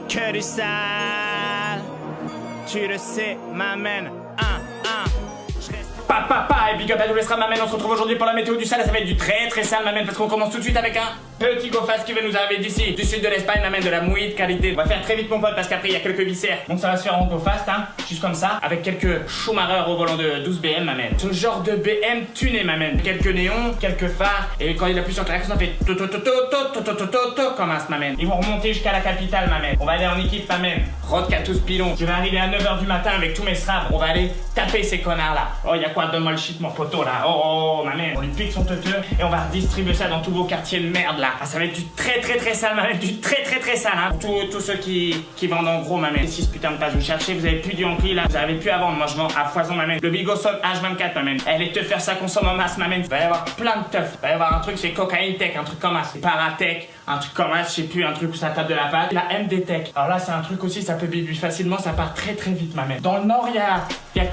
que du sale. Tu le sais, m'amène. Et big up à tous les Sram, on se retrouve aujourd'hui pour la météo du sale. Ça va être du très très sale, m'amène, parce qu'on commence tout de suite avec un petit go-fast qui va nous arriver d'ici, du sud de l'Espagne, m'amène, de la mouille de qualité. On va faire très vite mon pote parce qu'après il y a quelques viscères. Donc ça va se faire en go-fast, hein, juste comme ça, avec quelques Schumacher au volant de 12 BM, m'amène. Ce genre de BM tuné, m'amène. Quelques néons, quelques phares, et quand il appuie sur le klaxon, ça fait comme un m'amène. Ils vont remonter jusqu'à la capitale, m'amène. On va aller en équipe, m'amène. Rodka tous pilons. Je vais arriver à 9h du matin avec tous mes Sram. On va aller taper ces connards là. Oh, y'a quoi? Donne-moi le shit, mon poteau là. Oh, ma mère. On lui pique son teuteux et on va redistribuer ça dans tous vos quartiers de merde là. Ah, ça va être du très très très sale, ma mère. Du très très très sale, hein. Pour tous ceux qui vendent en gros, ma mère. 6 putains de pages, vous cherchez, vous avez plus du Yankee là. Vous avez plus à vendre. Moi je vends à foison, ma mère. Le Bigosol H24, ma mère. Elle est te faire ça consomme en masse, ma mère. Il va y avoir plein de teuf. Il va y avoir un truc, c'est Cocaine Tech, un truc comme ça. C'est Paratech, un truc comme ça, je sais plus, un truc où ça tape de la pâte. La MD Tech. Alors là, c'est un truc aussi, ça peut bibi facilement, ça part très très vite, ma mère. Dans le nord, il y a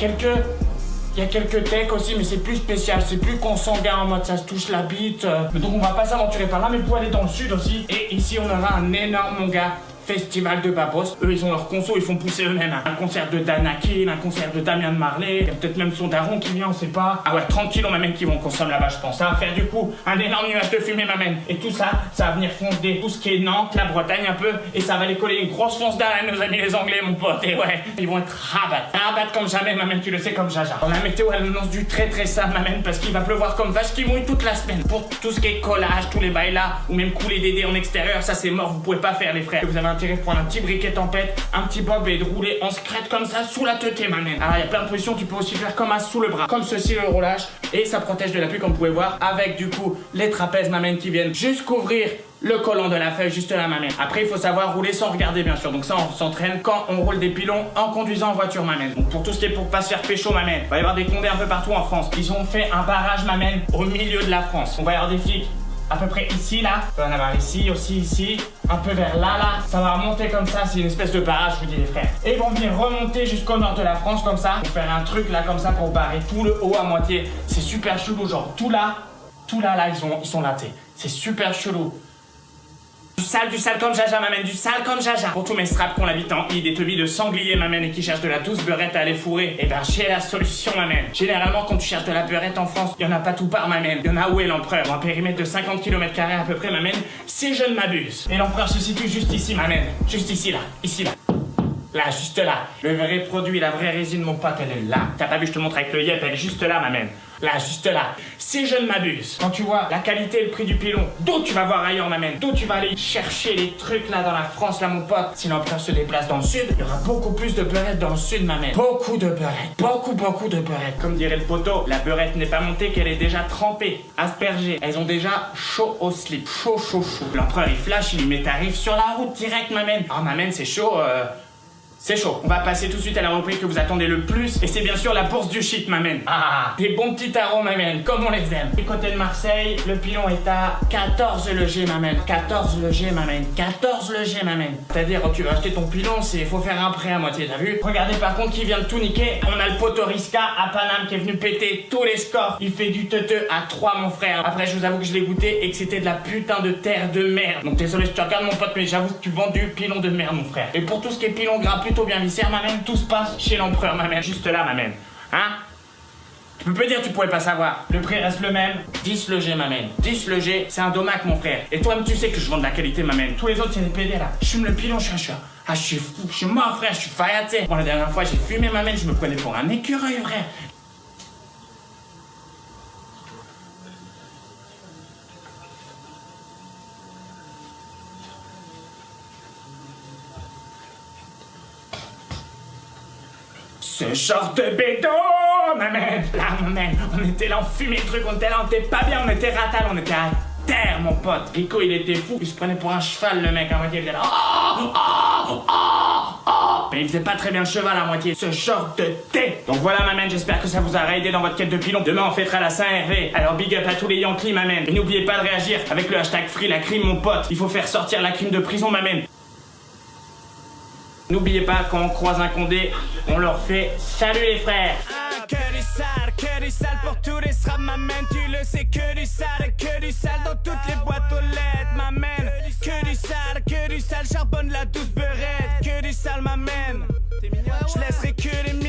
quelques techs aussi, mais c'est plus spécial, c'est plus consanguin en mode ça se touche la bite. Donc on va pas s'aventurer par là, mais vous aller dans le sud aussi. Et ici on aura un énorme, mon gars, festival de Babos. Eux ils ont leur conso, ils font pousser eux-mêmes. Un concert de Danakin, un concert de Damien de Marley, il y a peut-être même son daron qui vient, on sait pas. Ah ouais, 30 kilos ma même qui vont consommer là-bas, je pense. Ça va faire du coup un énorme nuage de fumée ma même. Et tout ça, ça va venir fonder tout ce qui est Nantes, la Bretagne un peu, et ça va les coller une grosse fonce d'air à nos amis les Anglais, mon pote. Et ouais, ils vont être rabat comme jamais ma même, tu le sais, comme Jaja. Dans la météo elle annonce du très très sale ma même, parce qu'il va pleuvoir comme vache qui mouille toute la semaine. Pour tout ce qui est collage, tous les bails là, ou même couler des dés en extérieur, ça c'est mort, vous pouvez pas faire les frères. Vous avez intérêt de prendre un petit briquet tempête, un petit bob et de rouler en secrète comme ça sous la teuté, ma mère. Alors il y a plein de positions, tu peux aussi faire comme un sous le bras, comme ceci le roulage, et ça protège de la pluie comme vous pouvez voir, avec du coup les trapèzes, ma mère, qui viennent juste couvrir le collant de la feuille juste là, ma mère. Après il faut savoir rouler sans regarder bien sûr, donc ça on s'entraîne quand on roule des pilons en conduisant en voiture, ma mère. Donc pour tout ce qui est pour pas se faire pécho, ma mère, il va y avoir des condés un peu partout en France. Ils ont fait un barrage, ma mère, au milieu de la France. On va y avoir des flics à peu près ici, là. On va en avoir ici, aussi ici. Un peu vers là, là. Ça va remonter comme ça. C'est une espèce de barrage, je vous dis les frères. Et ils vont venir remonter jusqu'au nord de la France comme ça. Pour faire un truc là comme ça pour barrer tout le haut à moitié. C'est super chelou, genre tout là, là, ils sont là, t'sais. C'est super chelou. Du sale comme Jaja, m'amène, du sale comme Jaja. Pour tous mes straps qu'on habite en I, des teubis de sanglier, m'amène, et qui cherchent de la douce beurette à aller fourrer, et ben j'ai la solution, m'amène. Généralement, quand tu cherches de la beurette en France, y en a pas tout part, m'amène. Y en a où est l'empereur? Un périmètre de 50 km² à peu près, m'amène, si je ne m'abuse. Et l'empereur se situe juste ici, m'amène. Juste ici, là. Ici, là. Là, juste là. Le vrai produit, la vraie résine, mon pote, elle est là. T'as pas vu, je te montre avec le yep, elle est juste là, m'amène. Là, juste là. Si je ne m'abuse, quand tu vois la qualité et le prix du pilon, d'où tu vas voir ailleurs, m'amène, d'où tu vas aller chercher les trucs là dans la France, là, mon pote. Si l'empereur se déplace dans le sud, il y aura beaucoup plus de beurette dans le sud, m'amène. Beaucoup de beurette. Beaucoup de beurette. Comme dirait le poteau, la beurette n'est pas montée qu'elle est déjà trempée, aspergée. Elles ont déjà chaud au slip. Chaud. L'empereur, il flash, il met tarif sur la route direct, m'amène. Ah, m'amène, c'est chaud, c'est chaud. On va passer tout de suite à la reprise que vous attendez le plus. Et c'est bien sûr la bourse du shit, m'amène. Ah, des bons petits tarots, m'amène, comme on les aime. Du côté de Marseille, le pilon est à 14 le G, m'amène. 14 le G, m'amène. 14 le G, m'amène. C'est-à-dire, quand tu vas acheter ton pilon, faut faire un prêt à moitié, t'as vu? Regardez par contre qui vient de tout niquer. On a le poteau Risca à Paname qui est venu péter tous les scores. Il fait du teuteux à 3, mon frère. Après, je vous avoue que je l'ai goûté et que c'était de la putain de terre de merde. Donc désolé si tu regardes mon pote, mais j'avoue que tu vends du pilon de merde, mon frère. Et pour tout ce qui est pilon gras, plutôt bien viscère, ma mère, tout se passe chez l'empereur, ma mère, juste là, ma mère. Hein? Tu peux pas dire, tu pouvais pas savoir. Le prix reste le même, 10 le G, ma mère. 10 le G, c'est un domac, mon frère. Et toi-même, tu sais que je vends de la qualité, ma mère. Tous les autres, c'est des PD, là. Je fume le pilon, je suis fou, je suis mort, frère, je suis faillaté. Bon, la dernière fois, j'ai fumé, ma mère, je me prenais pour un écureuil, frère. Ce genre de bédo, ma mère. Là, ma mère, on était là, on fumait le truc, on était là, on était pas bien, on était ratal, on était à terre, mon pote. Rico, il était fou, il se prenait pour un cheval, le mec, à moitié, il était là. Mais il faisait pas très bien le cheval à moitié, ce genre de thé. Donc voilà, ma man, j'espère que ça vous aura aidé dans votre quête de pilon. Demain, on fêtera la Saint-Hervé. Alors big up à tous les Yankees, ma man. Et n'oubliez pas de réagir avec le hashtag Free la crime, mon pote. Il faut faire sortir la crime de prison, ma man. N'oubliez pas, quand on croise un condé, on leur fait salut les frères. Que du sale pour tous les Sram, m'amène. Tu le sais, que du sale dans toutes les boîtes aux lettres, m'amène. Que du sale, charbonne la douce beurette. sale m'amène. Je laisserai que les